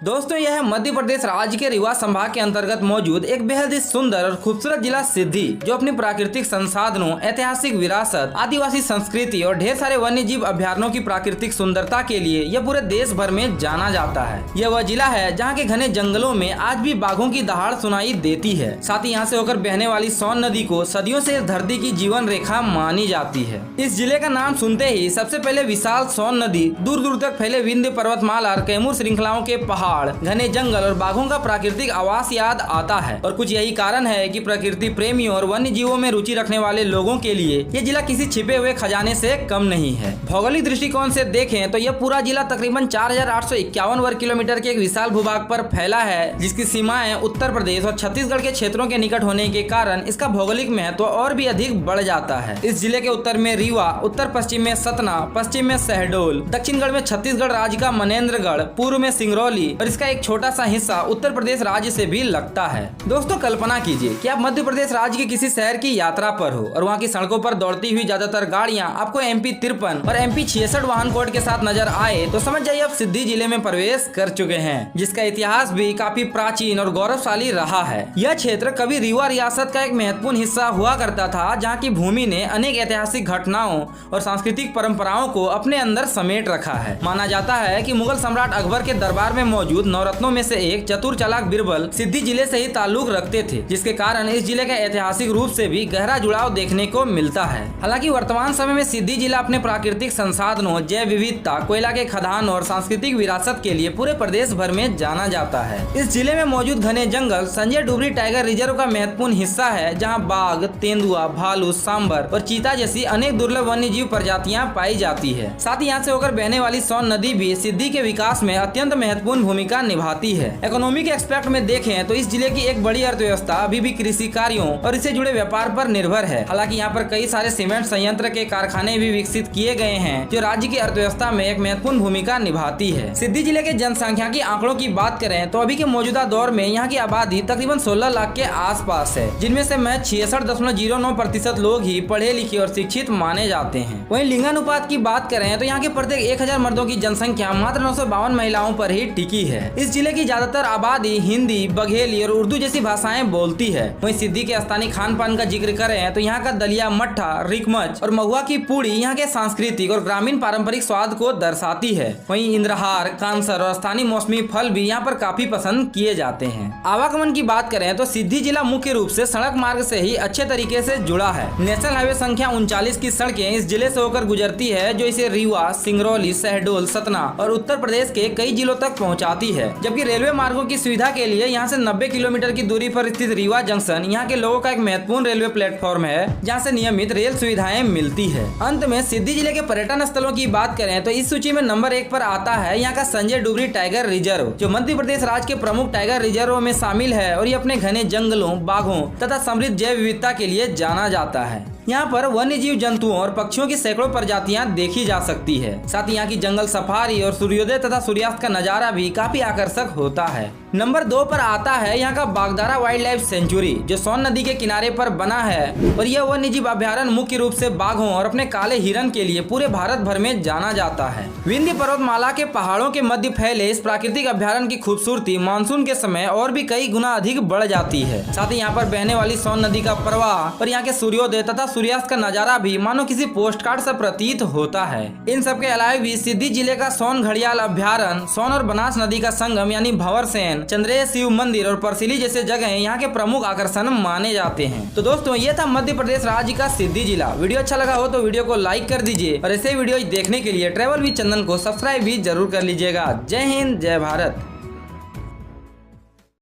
दोस्तों यह मध्य प्रदेश राज्य के रीवा संभाग के अंतर्गत मौजूद एक बेहद ही सुंदर और खूबसूरत जिला सिद्धि, जो अपनी प्राकृतिक संसाधनों, ऐतिहासिक विरासत, आदिवासी संस्कृति और ढेर सारे वन्य जीव अभ्यारण्यों की प्राकृतिक सुंदरता के लिए यह पूरे देश भर में जाना जाता है। यह वह जिला है जहाँ के घने जंगलों में आज भी बाघों की दहाड़ सुनाई देती है। साथ ही यहाँ से होकर बहने वाली सोन नदी को सदियों से इस धरती की जीवन रेखा मानी जाती है। इस जिले का नाम सुनते ही सबसे पहले विशाल सोन नदी, दूर दूर तक फैले विंध्य पर्वतमाला और कैमूर श्रृंखलाओं के पहाड़, घने जंगल और बाघों का प्राकृतिक आवास याद आता है। और कुछ यही कारण है कि प्रकृति प्रेमियों और वन्य जीवों में रुचि रखने वाले लोगों के लिए ये जिला किसी छिपे हुए खजाने से कम नहीं है। भौगोलिक दृष्टिकोण से देखें तो यह पूरा जिला तकरीबन 4851 वर्ग किलोमीटर के एक विशाल भूभाग पर फैला है, जिसकी सीमाएं उत्तर प्रदेश और छत्तीसगढ़ के क्षेत्रों के निकट होने के कारण इसका भौगोलिक महत्व और भी अधिक बढ़ जाता है। इस जिले के उत्तर में रीवा, उत्तर पश्चिम में सतना, पश्चिम में शहडोल, दक्षिणगढ़ में छत्तीसगढ़ राज्य का मनेन्द्रगढ़, पूर्व में सिंगरौली और इसका एक छोटा सा हिस्सा उत्तर प्रदेश राज्य से भी लगता है। दोस्तों कल्पना कीजिए कि आप मध्य प्रदेश राज्य के किसी शहर की यात्रा पर हो और वहाँ की सड़कों पर दौड़ती हुई ज्यादातर गाड़ियाँ आपको MP 53 और MP 66 वाहन कोड के साथ नजर आए तो समझ जाइए आप सिद्धि जिले में प्रवेश कर चुके हैं, जिसका इतिहास भी काफी प्राचीन और गौरवशाली रहा है। यह क्षेत्र कभी रीवा रियासत का एक महत्वपूर्ण हिस्सा हुआ करता था, जहाँ की भूमि ने अनेक ऐतिहासिक घटनाओं और सांस्कृतिक परंपराओं को अपने अंदर समेट रखा है। माना जाता है कि मुगल सम्राट अकबर के दरबार में मौजूद नवरत्नों में से एक चतुर चालाक बीरबल सिद्धि जिले से ही ताल्लुक रखते थे, जिसके कारण इस जिले का ऐतिहासिक रूप से भी गहरा जुड़ाव देखने को मिलता है। हालांकि वर्तमान समय में सिद्धि जिला अपने प्राकृतिक संसाधनों, जैव विविधता, कोयला के खदान और सांस्कृतिक विरासत के लिए पूरे प्रदेश भर में जाना जाता है। इस जिले में मौजूद घने जंगल संजय डुबरी टाइगर रिजर्व का महत्वपूर्ण हिस्सा है, जहाँ बाघ, तेंदुआ, भालू, सांबर और चीता जैसी अनेक दुर्लभ वन्य जीव प्रजातियाँ पाई जाती है। साथ ही यहाँ से होकर बहने वाली सोन नदी भी सिद्धि के विकास में अत्यंत महत्वपूर्ण भूमिका निभाती है। इकोनॉमिक एक्सपेक्ट में देखें तो इस जिले की एक बड़ी अर्थव्यवस्था अभी भी कृषि कार्यों और इससे जुड़े व्यापार पर निर्भर है। हालांकि यहाँ पर कई सारे सीमेंट संयंत्र के कारखाने भी विकसित किए गए हैं, जो राज्य की अर्थव्यवस्था में एक महत्वपूर्ण भूमिका निभाती है। सिद्धि जिले के जनसंख्या की आंकड़ों की बात करें तो अभी के मौजूदा दौर में यहाँ की आबादी तकरीबन 16 लाख के आसपास है, जिनमें से महज 66.09% लोग ही पढ़े लिखे और शिक्षित माने जाते हैं। वहीं लिंगानुपात की बात करें तो यहाँ के प्रत्येक 1000 मर्दों की जनसंख्या मात्र 952 महिलाओं पर ही टिकी है। इस जिले की ज्यादातर आबादी हिंदी, बघेली और उर्दू जैसी भाषाएं बोलती है। वहीं सिद्धि के स्थानीय खान पान का जिक्र करें तो यहाँ का दलिया, मट्ठा, रिकमच और महुआ की पूड़ी यहाँ के सांस्कृतिक और ग्रामीण पारंपरिक स्वाद को दर्शाती है। वहीं इंद्रहार, कांसर और स्थानीय मौसमी फल भी यहाँ पर काफी पसंद किए जाते हैं। आवागमन की बात करें तो सिद्धि जिला मुख्य रूप से सड़क मार्ग से ही अच्छे तरीके से जुड़ा है। नेशनल हाईवे संख्या 39 की सड़कें इस जिले से होकर गुजरती है, जो इसे रीवा, सिंगरौली, शहडोल, सतना और उत्तर प्रदेश के कई जिलों तक पहुँचाती है। जबकि रेलवे मार्गों की सुविधा के लिए यहाँ से 90 किलोमीटर की दूरी पर स्थित रीवा जंक्शन यहाँ के लोगों का एक महत्वपूर्ण रेलवे प्लेटफॉर्म है, जहाँ से नियमित रेल सुविधाएं मिलती है। अंत में सिद्धि जिले के पर्यटन स्थलों की बात करें तो इस सूची में नंबर 1 पर आता है यहाँ का संजय डुबरी टाइगर रिजर्व, जो मध्य प्रदेश राज्य के प्रमुख टाइगर रिजर्व में शामिल है और ये अपने घने जंगलों, बाघों तथा समृद्ध जैव विविधता के लिए जाना जाता है। यहाँ पर वन्य जीव जंतुओं और पक्षियों की सैकड़ों प्रजातियां देखी जा सकती है। साथ ही यहाँ की जंगल सफारी और सूर्योदय तथा सूर्यास्त का नजारा भी काफी आकर्षक होता है। नंबर 2 पर आता है यहाँ का बागदारा वाइल्ड लाइफ सेंचुरी, जो सोन नदी के किनारे पर बना है और यह वन्य जीव अभ्यारण्य मुख्य रूप से बाघों और अपने काले हिरन के लिए पूरे भारत भर में जाना जाता है। विंध्य पर्वतमाला के पहाड़ों के मध्य फैले इस प्राकृतिक अभ्यारण्य की खूबसूरती मानसून के समय और भी कई गुना अधिक बढ़ जाती है। साथ ही यहाँ पर बहने वाली सोन नदी का प्रवाह और यहाँ के सूर्योदय तथा सूर्यास्त का नजारा भी मानो किसी पोस्टकार्ड से प्रतीत होता है। इन सब के अलावा भी सिद्धि जिले का सोन घड़ियाल अभ्यारण्य, सोन और बनास नदी का संगम यानी भंवरसेन, चंद्रेय शिव मंदिर और परसिली जैसे जगह यहाँ के प्रमुख आकर्षण माने जाते हैं। तो दोस्तों ये था मध्य प्रदेश राज्य का सिद्धि जिला। वीडियो अच्छा लगा हो तो वीडियो को लाइक कर दीजिए और ऐसे वीडियो देखने के लिए ट्रैवल विद चंदन को सब्सक्राइब भी जरूर कर लीजिएगा। जय हिंद, जय भारत।